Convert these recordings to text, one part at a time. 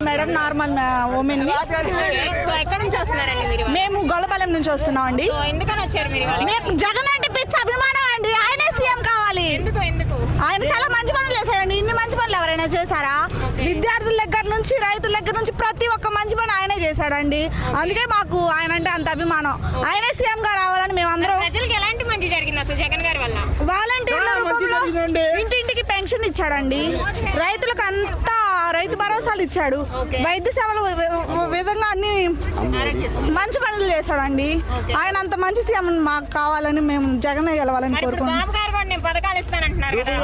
Madam, normal women. So ఎక్కడ నుంచి వస్తున్నారండి మీరు? మేము గొల్లపాలెం నుంచి వస్తున్నాం అండి. సో ఎందుకని వచ్చారు మీరు? మీకు జగన్ అంటే పిచ్చి అభిమానం అండి. ఆయనే సీఎం కావాలి. ఎందుకు ఆయన చాలా మంచి పనులు చేశాడండి. ఇన్ని మంచి పనులు ఎవరైనా చేశారా? విద్యార్థుల దగ్గర నుంచి, రైతుల దగ్గర నుంచి ప్రతి ఒక్క మంచి పని ఆయనే చేశాడండి. అందుకే మాకు ఆయన అంటే అంత అభిమానం. ఆయనే సీఎం గా రావాలని మేము అందరం. ప్రజలకు ఎలాంటి మంచి జరిగింది అసలు జగన్ గారి వల్ల? వాలంటీర్ల రూపంలో ఇంటింటికి పెన్షన్ ఇచ్చాడండి. రైతులకు అంతా రైతు భరోసాలు ఇచ్చాడు. వైద్య సేవల విధంగా అన్ని మంచి పనులు చేశాడండి. ఆయన అంత మంచి సీఎం మాకు కావాలని మేము జగన్ గెలవాలని కోరుకుంటున్నాం. బాబు గారు కూడా నేను పథకాలు ఇస్తానంటున్నారు కదా.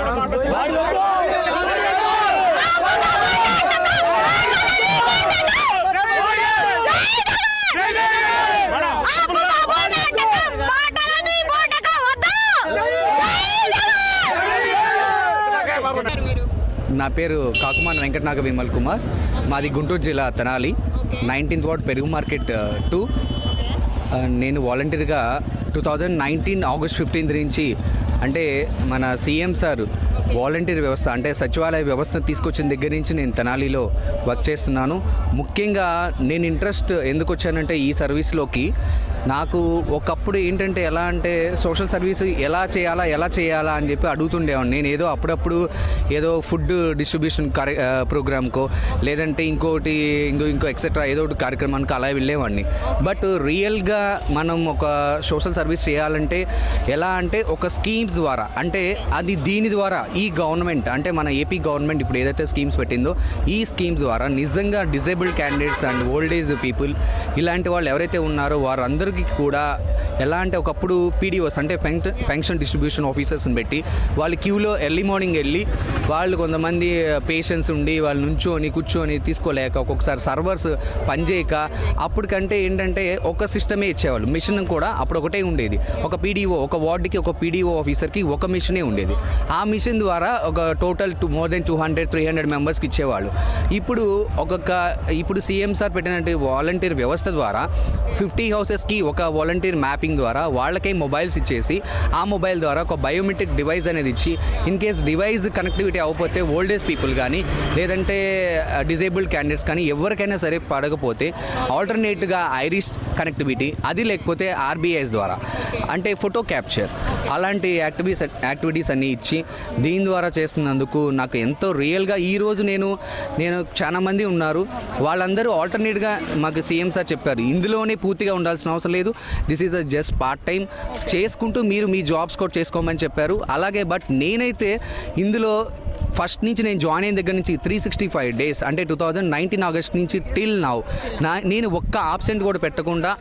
నా పేరు కాకుమాన్ వెంకటనాగ విమల్ కుమార్. మాది గుంటూరు జిల్లా తెనాలి, 19th వార్డ్ పెరుగు మార్కెట్ 2. నేను వాలంటీర్గా 2019 ఆగస్ట్ 15 నుంచి, అంటే మన సీఎం సార్ వాలంటీర్ వ్యవస్థ అంటే సచివాలయ వ్యవస్థను తీసుకొచ్చిన దగ్గర నుంచి నేను తెనాలిలో వర్క్ చేస్తున్నాను. ముఖ్యంగా నేను ఇంట్రెస్ట్ ఎందుకు వచ్చానంటే ఈ సర్వీస్లోకి, నాకు ఒకప్పుడు ఏంటంటే ఎలా అంటే సోషల్ సర్వీస్ ఎలా చేయాలా అని చెప్పి అడుగుతుండేవాడిని. నేను ఏదో అప్పుడప్పుడు ఏదో ఫుడ్ డిస్ట్రిబ్యూషన్ ప్రోగ్రామ్కో లేదంటే ఇంకో ఎక్సెట్రా ఏదో ఒకటి కార్యక్రమానికి అలా వెళ్ళేవాడిని. బట్ రియల్గా మనం ఒక సోషల్ సర్వీస్ చేయాలంటే ఎలా అంటే ఒక స్కీమ్స్ ద్వారా, అంటే అది దీని ద్వారా ఈ గవర్నమెంట్ అంటే మన ఏపీ గవర్నమెంట్ ఇప్పుడు ఏదైతే స్కీమ్స్ పెట్టిందో ఈ స్కీమ్స్ ద్వారా నిజంగా disabled candidates and old age people ఇలాంటి వాళ్ళు ఎవరైతే ఉన్నారో వారందరికీ కూడా ఎలా అంటే ఒకప్పుడు పీడిఓస్ అంటే పెన్షన్ డిస్ట్రిబ్యూషన్ ఆఫీసర్స్ని పెట్టి వాళ్ళు క్యూలో ఎర్లీ మార్నింగ్ వెళ్ళి వాళ్ళు కొంతమంది పేషెంట్స్ ఉండి వాళ్ళు కూర్చొని తీసుకోలేక ఒక్కొక్కసారి సర్వర్స్ పనిచేయక అప్పటికంటే ఏంటంటే ఒక సిస్టమే ఇచ్చేవాళ్ళు. మిషన్ కూడా అప్పుడు ఒకటే ఉండేది. ఒక పీడిఓ ఒక వార్డుకి ఒక పీడిఓ ఆఫీసర్కి ఒక మిషనే ఉండేది. ఆ మిషన్ ద్వారా ఒక టోటల్ మోర్ దెన్ 200-300 మెంబర్స్కి ఇచ్చేవాళ్ళు. ఇప్పుడు సీఎం సార్ పెట్టినట్టు వాలంటీర్ వ్యవస్థ ద్వారా 50 హౌసెస్కి ఒక వాలంటీర్ మ్యాపింగ్ ద్వారా వాళ్ళకే మొబైల్స్ ఇచ్చేసి ఆ మొబైల్ ద్వారా ఒక బయోమెట్రిక్ డివైస్ అనేది ఇచ్చి ఇన్ కేస్ డివైస్ కనెక్టివిటీ అవ్వకపోతే ఓల్డ్ ఏజ్ పీపుల్ కానీ లేదంటే డిజేబుల్డ్ క్యాండిడేట్స్ కానీ ఎవరికైనా సరే పడకపోతే ఆల్టర్నేట్గా ఐరిస్ కనెక్టివిటీ, అది లేకపోతే ఆర్బీఐస్ ద్వారా అంటే ఫోటో క్యాప్చర్ అలాంటి యాక్టివిటీస్ అన్నీ ఇచ్చి దీని ద్వారా చేస్తున్నందుకు నాకు ఎంతో రియల్గా ఈరోజు నేను చాలా మంది ఉన్నారు, వాళ్ళందరూ ఆల్టర్నేట్గా మాకు సీఎం సార్ చెప్పారు ఇందులోనే పూర్తిగా ఉండాల్సిన అవసరం లేదు, this is a just part time చేసుకుంటూ మీరు మీ జాబ్స్ కూడా చేసుకోమని చెప్పారు. అలాగే బట్ నేనైతే ఇందులో ఫస్ట్ నుంచి నేను జాయిన్ అయిన దగ్గర నుంచి 365 days అంటే 2019 ఆగస్ట్ నుంచి టిల్ నౌ నేను ఒక్క ఆబ్సెంట్ కూడా పెట్టకుండా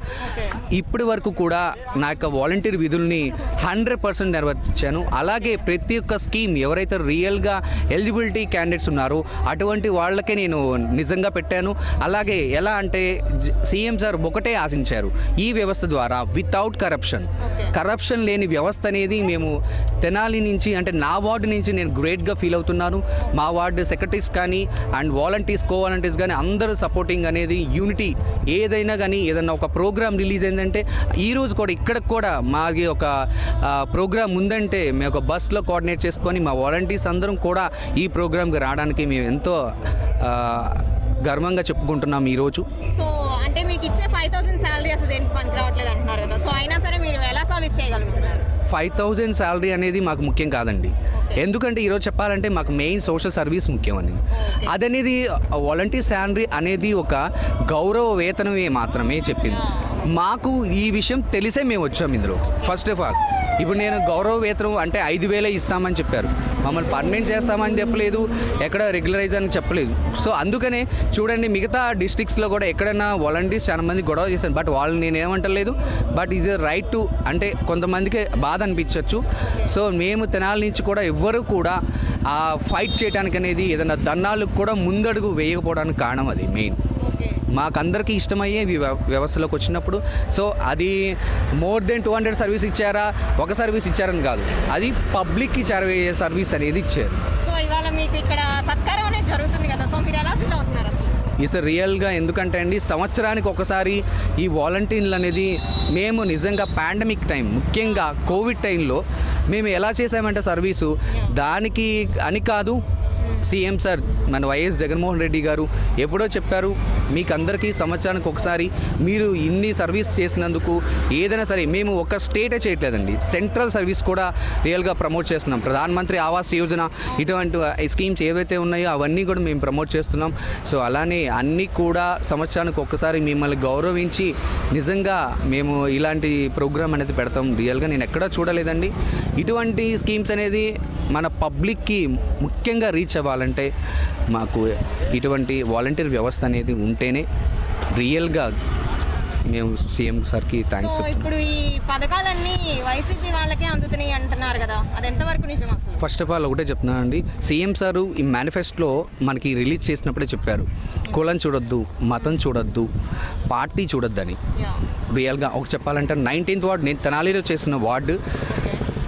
ఇప్పటి వరకు కూడా నా యొక్క వాలంటీర్ విధుల్ని 100% నెరవేర్చాను. అలాగే ప్రతి ఒక్క స్కీమ్ ఎవరైతే రియల్గా ఎలిజిబిలిటీ క్యాండిడేట్స్ ఉన్నారో అటువంటి వాళ్ళకే నేను నిజంగా పెట్టాను. అలాగే ఎలా అంటే సీఎం సార్ ఒకటే ఆశించారు, ఈ వ్యవస్థ ద్వారా వితౌట్ కరప్షన్ లేని వ్యవస్థ అనేది మేము తెనాలి నుంచి అంటే నా వార్డు నుంచి నేను గ్రేట్గా ఫీల్ అవుతున్నాను. మా వార్డు సెక్రటరీస్ కానీ అండ్ వాలంటీర్స్ కానీ అందరూ సపోర్టింగ్ అనేది యూనిటీ. ఏదైనా కానీ ఏదైనా ఒక ప్రోగ్రామ్ రిలీజ్ అయిందంటే ఈరోజు కూడా ఇక్కడ కూడా మాది ఒక ప్రోగ్రామ్ ఉందంటే మేము ఒక బస్లో కోఆర్డినేట్ చేసుకొని మా వాలంటీర్స్ అందరం కూడా ఈ ప్రోగ్రామ్కి రావడానికి మేము ఎంతో గర్వంగా చెప్పుకుంటున్నాం ఈరోజు. సో అంటే మీకు ఇచ్చే 5,000 శాలరీ అసలు దేనికి పనికి రావట్లేదు అంటున్నారు కదా, సో అయినా సరే మీరు ఎలా సర్వీస్ చేయగలుగుతున్నారు? 5,000 శాలరీ అనేది మాకు ముఖ్యం కాదండి. ఎందుకంటే ఈరోజు చెప్పాలంటే మాకు మెయిన్ సోషల్ సర్వీస్ ముఖ్యం అని. అదనేది వాలంటీర్ శాలరీ అనేది ఒక గౌరవ వేతనమే మాత్రమే చెప్పింది. మాకు ఈ విషయం తెలిసే మేము వచ్చాం ఇందులో. ఫస్ట్ ఆఫ్ ఆల్ ఇప్పుడు నేను గౌరవ వేతనం అంటే 5,000 ఇస్తామని చెప్పారు, మమ్మల్ని పర్మనెంట్ చేస్తామని చెప్పలేదు, ఎక్కడ రెగ్యులరైజ్ అని చెప్పలేదు. సో అందుకనే చూడండి మిగతా డిస్ట్రిక్ట్స్లో కూడా ఎక్కడైనా వాలంటీర్స్ చాలా మంది గొడవ చేశారు, బట్ వాళ్ళు నేనేమంటలేదు, బట్ ఇది రైట్ టు అంటే కొంతమందికి బాధ అనిపించవచ్చు. సో మేము తెనాలి నుంచి కూడా ఎవ్వరు కూడా ఆ ఫైట్ చేయడానికి అనేది ఏదైనా దన్నాలకు కూడా ముందడుగు వేయకపోవడానికి కారణం అది మెయిన్. మాకందరికీ ఇష్టమయ్యే వ్యవస్థలోకి వచ్చినప్పుడు సో అది మోర్ దెన్ 200 సర్వీస్ ఇచ్చారా, ఒక సర్వీస్ ఇచ్చారని కాదు, అది పబ్లిక్కి చేరవేసే సర్వీస్ అనేది ఇచ్చారు. సో ఇవాళ మీకు ఇక్కడ సత్కారం అనేది జరుగుతుంది కదా, సో మీరు ఎలా ఫీల్ అవుతున్నారు? ఈస్ రియల్గా ఎందుకంటే అండి సంవత్సరానికి ఒకసారి ఈ వాలంటీర్లు అనేది మేము నిజంగా పాండమిక్ టైం ముఖ్యంగా కోవిడ్ టైంలో మేము ఎలా చేసామంటే సర్వీసు దానికి అని కాదు సీఎం సార్ మన వైఎస్ జగన్మోహన్ రెడ్డి గారు ఎప్పుడో చెప్పారు, మీకు అందరికీ సంవత్సరానికి ఒకసారి మీరు ఇన్ని సర్వీస్ చేసినందుకు ఏదైనా సరే మేము ఒక స్టేటే చేయట్లేదండి, సెంట్రల్ సర్వీస్ కూడా రియల్గా ప్రమోట్ చేస్తున్నాం. ప్రధానమంత్రి ఆవాస్ యోజన ఇటువంటి స్కీమ్స్ ఏవైతే ఉన్నాయో అవన్నీ కూడా మేము ప్రమోట్ చేస్తున్నాం. సో అలానే అన్నీ కూడా సంవత్సరానికి ఒక్కసారి మిమ్మల్ని గౌరవించి నిజంగా మేము ఇలాంటి ప్రోగ్రామ్ అనేది పెడతాం. రియల్గా నేను ఎక్కడా చూడలేదండి. ఇటువంటి స్కీమ్స్ అనేది మన పబ్లిక్కి ముఖ్యంగా రీచ్ అవ్వాలంటే మాకు ఇటువంటి వాలంటీర్ వ్యవస్థ అనేది ఉంటేనే రియల్గా మేము సీఎం సార్కి థ్యాంక్స్. సో ఇప్పుడు ఈ పథకాలన్నీ వైసీపీ వాళ్ళకే అందుతున్నాయి అంటున్నారు కదా, అది ఎంతవరకు నిజం అసలు? ఫస్ట్ ఆఫ్ ఆల్ ఒకటే చెప్తున్నానండి, సీఎం సారు ఈ మేనిఫెస్టోలో మనకి రిలీజ్ చేసినప్పుడే చెప్పారు, కులం చూడొద్దు, మతం చూడొద్దు, పార్టీ చూడొద్దని. రియల్గా ఒక చెప్పాలంటే 19th వార్డు, నేను తెనాలిలో చేసిన వార్డు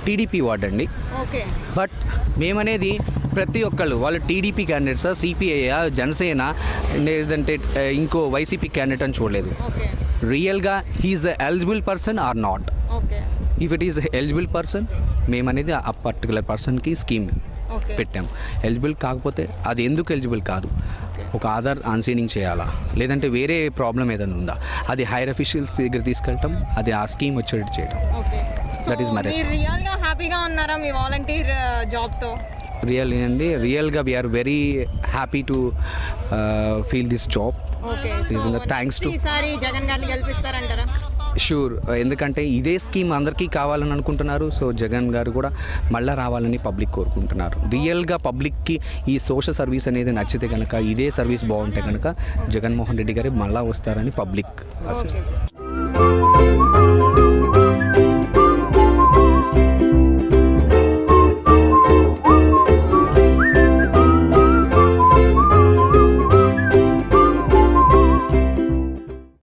టీడీపీ వార్డు అండి. ఓకే. బట్ మేమనేది ప్రతి ఒక్కళ్ళు వాళ్ళు టీడీపీ క్యాండిడేట్సా, సిపిఐయా, జనసేన, లేదంటే ఇంకో వైసీపీ క్యాండిడేట్ అని చూడలేదు. ఓకే. రియల్గా he is eligible person or not. Okay. If it is eligible person మేమనేది ఆ పర్టికులర్ పర్సన్కి స్కీమ్ పెట్టాం. ఎలిజిబుల్ కాకపోతే అది ఎందుకు ఎలిజిబుల్ కాదు, ఒక ఆధార్ ఆన్సీనింగ్ చేయాలా, లేదంటే వేరే ప్రాబ్లం ఏదైనా ఉందా, అది హైర్ అఫీషియల్స్ దగ్గర తీసుకెళ్ళటం, అది ఆ స్కీమ్ వచ్చేటట్టు చేయడం. ఓకే. దట్ ఈస్ మై మీరు రియల్గా హ్యాపీగా ఉన్నారా మీ వాలంటీర్ జాబ్తో? రియల్లీ అండి, రియల్గా we are very happy to feel this job. Okay. Thanks to ఈసారి జగన్ గారిని గెలిపిస్తారంటారా? షూర్, ఎందుకంటే ఇదే స్కీమ్ అందరికీ కావాలని అనుకుంటున్నారు. సో జగన్ గారు కూడా మళ్ళీ రావాలని పబ్లిక్ కోరుకుంటున్నారు. రియల్గా పబ్లిక్కి ఈ సోషల్ సర్వీస్ అనేది నచ్చితే కనుక, ఇదే సర్వీస్ బాగుంటే కనుక జగన్మోహన్ రెడ్డి గారు మళ్ళీ వస్తారని పబ్లిక్ ఆశిస్తారు.